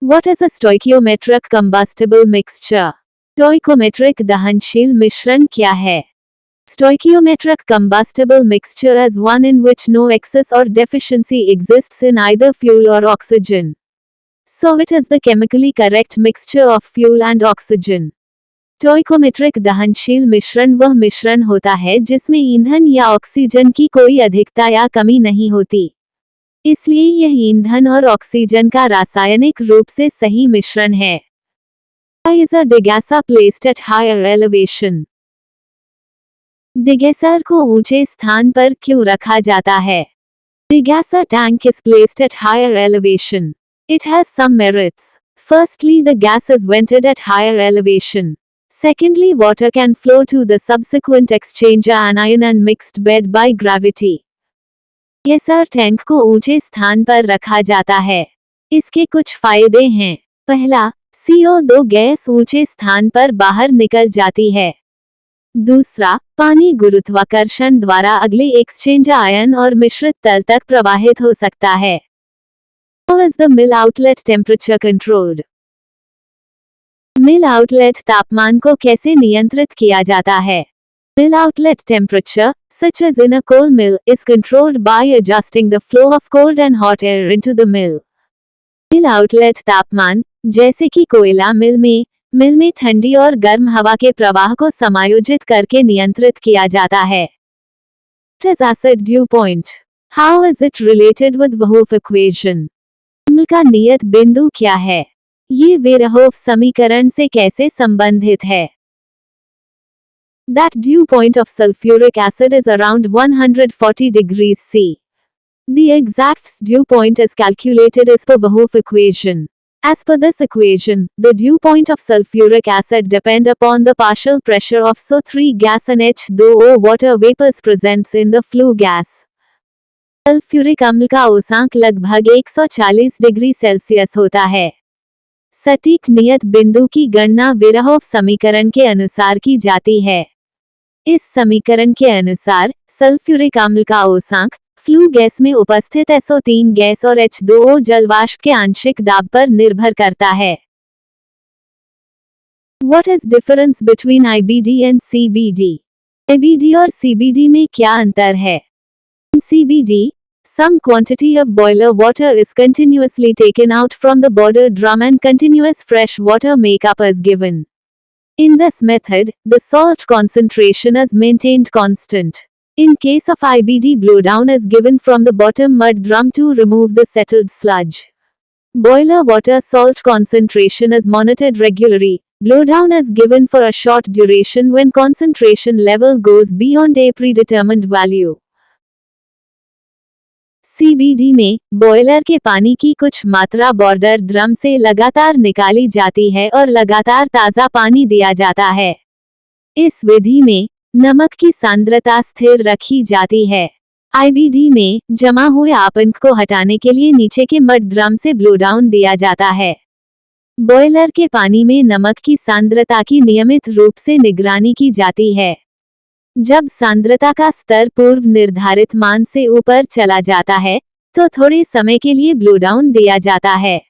What is a stoichiometric combustible mixture? Stoichiometric दहनशील मिश्रण क्या है? Stoichiometric combustible mixture is one in which no excess or deficiency exists in either fuel or oxygen. So it is the chemically correct mixture of fuel and oxygen. Stoichiometric दहनशील मिश्रण वह मिश्रण होता है जिसमें ईंधन या ऑक्सीजन की कोई अधिकता या कमी नहीं होती। इसलिए यह ईंधन और ऑक्सीजन का रासायनिक रूप से सही मिश्रण है। Why is a degasser placed at higher elevation? डिगैसर को ऊंचे स्थान पर क्यों रखा जाता है? Degasser tank is placed at higher elevation. It has some merits. Firstly, the gas is vented at higher elevation. Secondly, water can flow to the subsequent exchanger anion and mixed bed by gravity. Degasser tank को ऊंचे स्थान पर रखा जाता है। इसके कुछ फायदे हैं। पहला, CO2 गैस ऊंचे स्थान पर बाहर निकल जाती है। दूसरा, पानी गुरुत्वाकर्षण द्वारा अगले एक्सचेंजर आयन और मिश्रित तल तक प्रवाहित हो सकता है। How is the mill outlet temperature controlled? Mill outlet तापमान को कैसे नियंत्रित किया जाता है? Mill outlet temperature, such as in a coal mill, is controlled by adjusting the flow of cold and hot air into the mill. Mill outlet तापमान, जैसे कि कोयला मिल में ठंडी और गर्म हवा के प्रवाह को समायोजित करके नियंत्रित किया जाता है। What is acid dew point? How is it related with Verhoeven equation? अम्ल का नियत बिंदु क्या है? ये वेरहोफ समीकरण से कैसे संबंधित है? That dew point of sulfuric acid is around 140 degrees C. The exact dew point is calculated as per Verhoeven equation. As per this equation, the dew point of sulfuric acid depend upon the partial pressure of SO3 gas and H2O water vapors presents in the flue gas. Sulphuric अम्ल का औसांक लगभग 140 degree Celsius होता है। सटीक नियत बिंदु की गणना वेरहोफ समीकरण के अनुसार की जाती है। इस समीकरण के अनुसार सल्फ्यूरिक अम्ल का औसांक फ्लू गैस में उपस्थित SO3 गैस और H2O जल वाष्प के आंशिक दाब पर निर्भर करता है। What is difference between IBD and CBD? IBD और CBD में क्या अंतर है? In CBD, some quantity of boiler water is continuously taken out from the boiler drum and continuous fresh water makeup is given. In this method, the salt concentration is maintained constant. In case of IBD, blowdown is given from the bottom mud drum to remove the settled sludge. Boiler water salt concentration is monitored regularly. Blowdown is given for a short duration when concentration level goes beyond a predetermined value. CBD में boiler के पानी की कुछ मात्रा border drum से लगातार निकाली जाती है और लगातार ताज़ा पानी दिया जाता है। इस विधि में नमक की सांद्रता स्थिर रखी जाती है। IBD में जमा हुए आपंक को हटाने के लिए नीचे के मड ड्रम से ब्लोडाउन दिया जाता है। बॉयलर के पानी में नमक की सांद्रता की नियमित रूप से निगरानी की जाती है। जब सांद्रता का स्तर पूर्व निर्धारित मान से ऊपर चला जाता है, तो थोड़े समय के लिए ब्लोडाउन दिया जाता है।